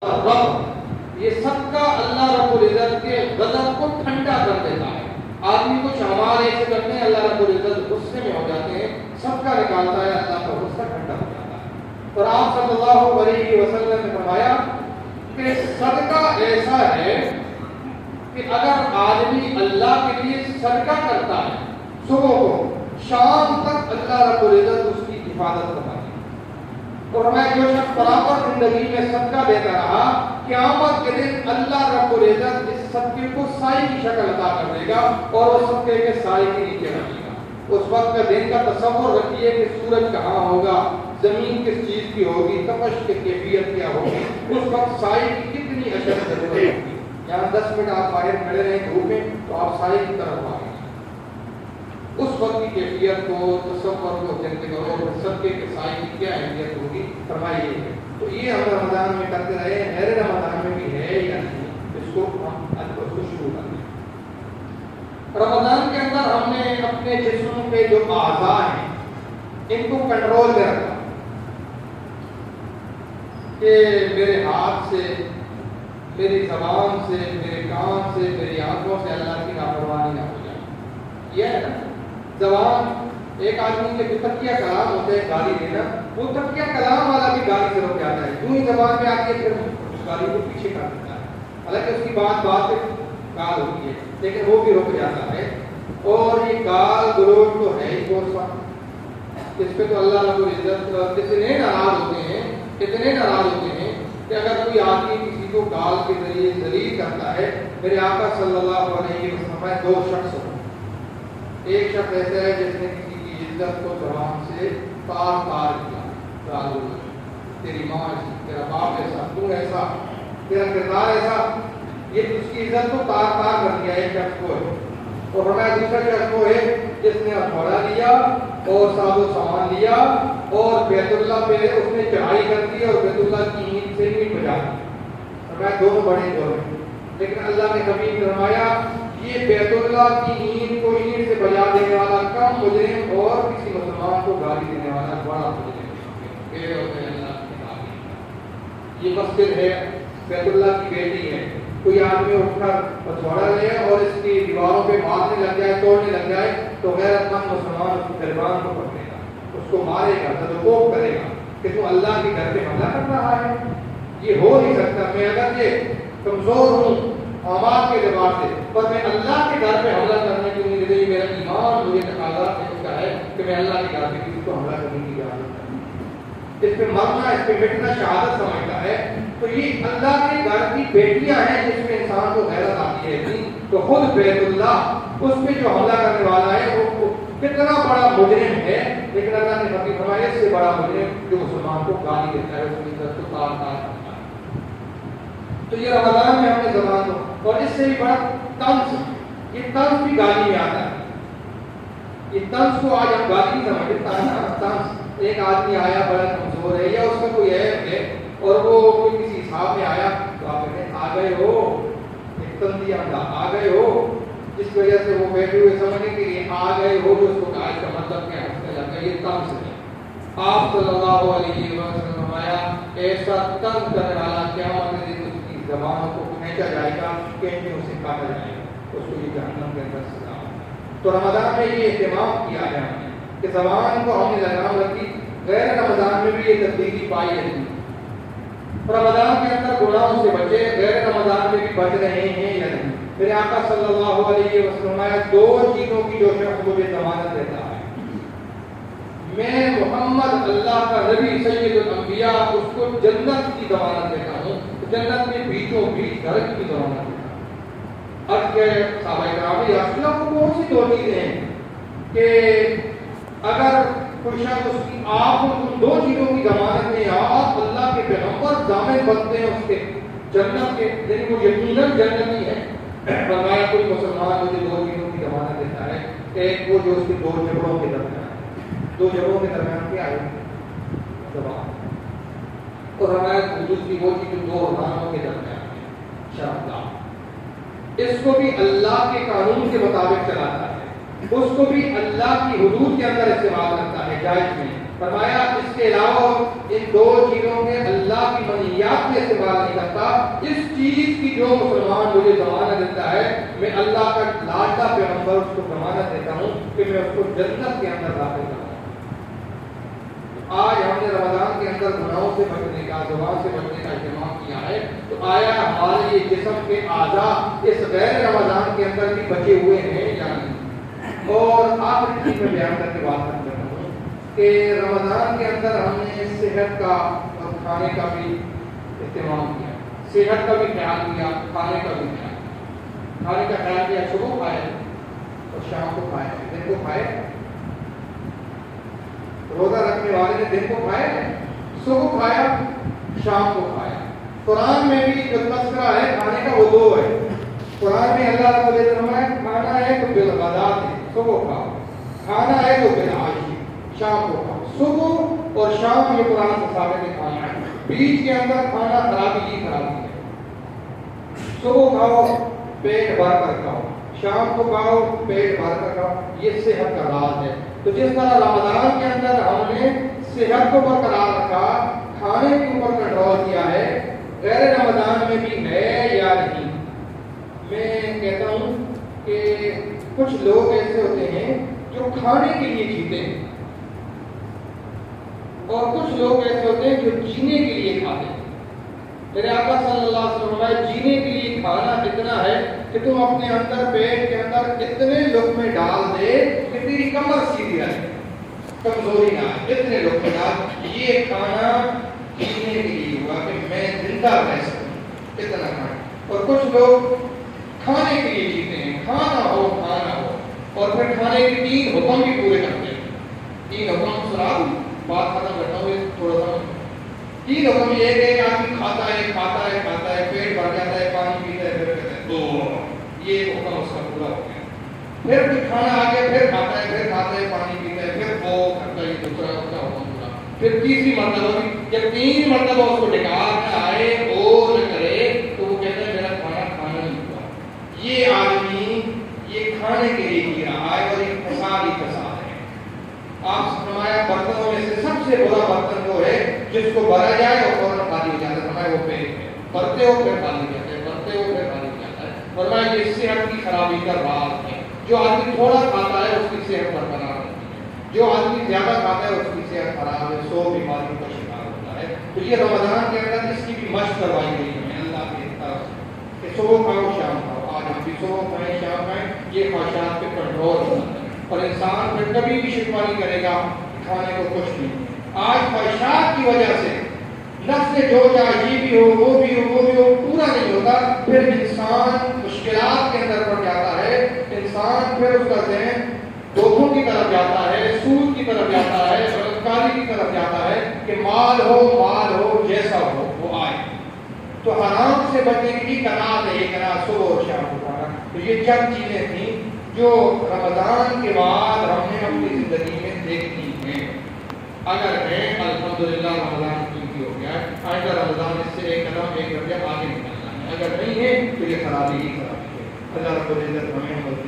رب، یہ صدقہ اللہ رب العزت کے غضب کو ٹھنڈا کر دیتا ہے. آدمی کچھ اعمال ایسے کرتے ہیں اللہ رب العزت غصے میں ہو جاتے ہیں، صدقہ نکالتا ہے اللہ کا غصہ ٹھنڈا ہو جاتا ہے. اور آپ صلی اللہ علیہ وسلم نے فرمایا کہ صدقہ ایسا ہے کہ اگر آدمی اللہ کے لیے صدقہ کرتا ہے صبح کو شام تک اللہ رب العزت اس کی حفاظت کرتا ہے. اور ہمیں جو شخص برابر زندگی میں صدقہ دیتا رہا، قیامت کے دن اللہ رب العزت اس صدقے کو سائے کی شکل عطا کر دے گا اور وہ صدقے کے سائے کے نیچے رکھے گا. اس وقت کا دن کا تصور رکھیے کہ سورج کہاں ہوگا، زمین کس چیز کی ہوگی، تپش کی کیفیت کیا ہوگی، اس وقت سائے کی کتنی اشد ضرورت ہوگی. یہاں 10 منٹ آپ باہر کھڑے رہیں دھوپ میں تو آپ سائے کی طرف آئیں. اس وقت کی کیفیت کو تصور کو چلتے کرو اور صدقے کے سائے کی کیا اہمیت ہوگی فرمائیے. تو یہ ہم رمضان میں کرتے رہے، غیر رمضان میں بھی ہے یا نہیں، اس کو ہم کو شروع کرتے ہیں. رمضان کے اندر ہم نے اپنے جسم کے جو اعضاء ہیں ان کو کنٹرول میں رکھا کہ میرے ہاتھ سے، میری زبان سے، میرے کان سے، میری آنکھوں سے اللہ کی نافرمانی نہ ہو جائے. یہ ہے نا زبان. ایک آدمی کے جو تکیہ کلام ہوتے ہیں گالی دینا، وہ تکیہ کلام والا بھی گالی سے رک جاتا ہے. جو ہی زبان میں آتی ہے پھر اس گالی کو پیچھے کر دیتا ہے، حالانکہ اس کی بات پہ گال ہوتی ہے لیکن وہ بھی رک جاتا ہے. اور یہ گال گلوچ تو ہے ہی کون سا، اس پہ تو اللہ رب العزت اتنے ناراض ہوتے ہیں، اتنے ناراض ہوتے ہیں کہ اگر کوئی آدمی کسی کو گال کے ذریعے ذلیل کرتا ہے. میرے آقا صلی اللہ علیہ وسلم میں 2 شخص ہوں. ایک شخص ایسا ہے جس نے کسی کی عزت کو زبان سے تار کیا، تیری ماں ایسی، تیرا باپ ایسا، تو ایسا، تیرا کردار ایسا، یہ اس کی عزت کو تار کر دیا ایک شخص کو. اور ہمیں دوسرا شخص کو ہے جس نے ہتھوڑا لیا اور ساز و سامان لیا اور بیت اللہ پہ اس نے چڑھائی کر دی اور بیت اللہ کی اینٹ سے اینٹ بجا دی. ہمیں دونوں بڑے دور ہیں، لیکن اللہ نے کبھی فرمایا یہ بیت اللہ کی اینٹ کو اینٹ سے بجا دینے والا کم مجرم اور کسی مسلمان کو گالی دینے والا بڑا مجرم. یہ مسجد ہے، بیت اللہ کی بیٹی ہے. کوئی آدمی اٹھ کر ہتھوڑا لے اور اس کی دیواروں پہ مارنے لگ جائے، توڑنے لگ جائے تو غیرت مند مسلمان اس دربان کو پکڑے گا، اس کو مارے گا، تدقوق کرے گا کہ تو اللہ کے گھر پہ حملہ کر رہا ہے. یہ ہو نہیں سکتا. میں اگر یہ کمزور ہوں اعمال کے اعتبار سے، پر میں اللہ کے گھر پہ حملہ کرنے کی امید نہیں. میرا ایمان مجھے تقاضا ہے کہ میں اللہ کے گھر پہ کسی کو حملہ کرنے کی اجازت کروں. اس پہ مرنا، اس پہ مٹنا شہادت سمجھتا ہے. تو یہ اللہ کے گھر کی بیٹیاں ہیں جس میں انسان کو غیرت آتی ہے. تو خود بیت اللہ اس پہ جو حملہ کرنے والا ہے وہ کتنا بڑا مجرم ہے، لیکن اللہ نے حقیقت فرمایا اس سے بڑا مجرم جو مسلمان کو گالی دیتا ہے، اس کی عزت کو تار کرتا ہے. تو یہ رمضان میں ہم نے زبان کو، اور اس سے بھی بڑا طنز، یہ طنز بھی گالی میں آتا ہے. یہ طنز کو آج ہم گالی نہیں سمجھتے. طنز ایک آدمی آیا بڑا کمزور ہے یا اس کا کوئی عیب ہے اور وہ کوئی کسی حساب میں آیا تو آپ کہتے ہیں آ گئے ہو، ایک تنزیہ آ گئے ہو، جس وجہ سے وہ بیٹھے ہوئے سمجھنے کے لیے آ گئے ہو، جو اس کو کہا کا مطلب کیا ہنسنے لگا. یہ طنز ہے. آپ صلی اللہ علیہ وسلم فرمایا ایسا طنز کرنے والا قیامت کے دن اس کی زبان کو کھینچا جائے گا، کینچوں سے کاٹا جائے گا، اس کو یہ جہنم کے اندر سزا. تو رمضان میں یہ اہتمام کیا ہے کہ زبان کو ہم نے لگام رکھی. غیر رمضان میں بھی یہ تبدیلی پائی ہے. رمضان کے اندر گناہوں سے بچے، غیر رمضان میں بھی بچ رہے ہیں یا نہیں. میرے آقا صلی اللہ علیہ وسلم نے 2 چیزوں کی جو شخص مجھے ضمانت دیتا ہے، میں محمد اللہ کا نبی سید الانبیاء اس کو جنت کی ضمانت دیتا ہوں. جنت میں بیچوں بیچ گھر کی ضمانت دیتا ہوں. اب کہ صحابہ کرام یا رسول اللہ کو کون سی 2 چیزیں ہیں کہ اگر کوئی شخص اس کی آپ کو ان 2 چیزوں کی ضمانت میں آپ اللہ کے پیغمبر ضامن بنتے ہیں اس کے جنت کے، یعنی وہ یقیناً جنتی ہے. فرمایا کوئی مسلمان مجھے 2 چیزوں کی ضمانت دیتا ہے. ایک وہ جو اس کے 2 جبڑوں کے درمیان، 2 جبڑوں کے درمیان کیا ہے زبان، اور ہمارے دوسری وہ چیز جو 2 رکانوں کے درمیان ہے شرمگاہ. اس کو بھی اللہ کے قانون کے مطابق چلاتا ہے، اس کو بھی اللہ کی حدود کے اندر استعمال کرتا ہے، جائز میں. فرمایا اس کے علاوہ ان دو چیزوں کے اللہ کی منہیات میں استعمال نہیں کرتا. اس چیز کی جو مسلمان مجھے ضمانت دیتا ہے میں اللہ کا لاڈلا پیغمبر اس کو ضمانت دیتا ہوں کہ میں اس کو جنت کے اندر داخل کروں. آج ہم نے رمضان کے اندر گناہوں سے بچنے کا، زبان سے بچنے کا اہتمام کیا ہے، تو آیا ہمارے یہ جسم کے اعضاء اس غیر رمضان کے اندر بھی بچے ہوئے ہیں یا نہیں؟ اور آخری چیز میں بیان کر کے بات کرتا ہوں کہ رمضان کے اندر ہم نے صحت کا اور کھانے کا بھی اہتمام کیا، صحت کا بھی خیال کیا، کھانے کا بھی خیال. کھانے کا خیال کیا، صبح کھائے اور شام کو کھائے، دن کو کھائے. روزہ رکھنے والے نے دن کو کھایا، صبح کھایا، شام کو کھایا. قرآن میں بھی جو تذکرہ ہے کھانے کا وہ دو ہے. قرآن میں اللہ رب العزت نے فرمایا کھانا ہے تو بالغداۃ صبح کھاؤ، کھانا ہے تو بالعشی شام کو کھاؤ. صبح اور شام یہ قرآن سے ثابت ہے کھانا ہے. بیچ کے اندر کھانا خرابی ہی خرابی ہے. صبح کھاؤ پیٹ بھر کر کھاؤ، شام کو کھاؤ پیٹ بھر کر کھاؤ. یہ صحت کا راز ہے. تو جس طرح رمضان کے اندر ہم نے صحت کو برقرار رکھا، کھانے کے اوپر کنٹرول کیا ہے، غیر رمضان میں بھی ہے یا نہیں؟ میں کہتا ہوں کہ کچھ لوگ ایسے ہوتے ہیں جو کھانے کے لیے جیتے ہیں اور کچھ لوگ ایسے ہوتے ہیں جو جینے کے لیے کھاتے ہیں. میرے آقا صلی اللہ علیہ وسلم نے جینے کے لیے کھانا اتنا ہے کہ تم اپنے اندر پیٹ کے اندر اتنے لقمے ڈال دے کہ تیری کمر سیدھی رہے، کمزوری نہ آئے. اتنے لقمے ڈال. یہ کھانا جینے کے لیے ہوا کہ میں زندہ رہ سکوں، اتنا کھانا. اور کچھ لوگ کھانے کے لیے جیتے ہیں، کھانا ہو اور پھر کھانے کے 3 حکم بھی پورے کرتے ہیں. 3 حکم سنا بات ختم کرتا ہوں تھوڑا سا. 3 حکم یہ ہے کہ آدمی کھاتا ہے، پیٹ بھر جاتا ہے، پانی پیتا ہے، پھر کہتا ہے تو یہ حکم اس کا پورا ہو گیا. پھر کھانا آ گیا، پھر کھاتا ہے، پانی پیتا ہے، پھر وہ کرتا ہے، دوسرا حکم پورا. پھر تیسری مرتبہ بھی جب 3 مرتبہ اس کو ڈکار نہ آئے اور نہ کرے تو وہ کہتا ہے میرا کھانا نہیں ہوا. یہ آدمی یہ کھانے کے لیے جی رہا ہے اور ایک فساد ہی فساد ہے. آپ فرمایا برتنوں میں سے سب سے برا برتن وہ ہے جس کو بھرا جائے اور فوراً خالی ہو جاتا ہے. فرمایا وہ پیٹ ہے، بھرتے ہو پھر خالی ہو جاتا ہے، بھرتے ہو پھر خالی ہو جاتا ہے. فرمایا یہ صحت کی خرابی کا راز ہے. جو آدمی تھوڑا کھاتا ہے اس کی صحت برقرار ہوتی ہے، جو آدمی زیادہ کھاتا ہے اس کی صحت خراب ہے، 100 بیماریوں کا شکار ہوتا ہے. تو یہ رمضان کے اندر اس کی بھی مشق کروائی گئی ہے اللہ کی طرف سے کہ صبح کھاؤ شام کھاؤ. آج ہم بھی صبح کھائیں شام کھائیں. یہ خواہشات پہ کنٹرول ہوتا ہے اور انسان پھر کبھی بھی شکوہ نہیں کرے گا کھانے کو کچھ نہیں. آج خواہشات کی وجہ سے نفس سے جو چاہے یہ بھی ہو وہ بھی ہو پورا نہیں ہوتا. پھر انسان مشکلات کے اندر پڑ جاتا ہے. انسان پھر اس کا ذہن دھوکوں کی طرف جاتا ہے، سود کی طرف جاتا ہے، بدکاری کی طرف جاتا ہے کہ مال ہو جیسا ہو وہ آئے. تو حرام سے بچنے کی قناعت ہے، یہ قناعت صبح اور شام کو کھانا. تو یہ چند چیزیں تھیں جو رمضان کے بعد ہم نے اپنی زندگی میں دیکھی ہیں. اگر ہے الحمدللہ رمضان قیمتی ہو گیا ہے. آئندہ رمضان اس سے ایک قدم ایک درجہ آگے نکلنا ہے. اگر نہیں ہے تو یہ خرابی ہی خرابی ہے. اللہ رب العزت ہمیں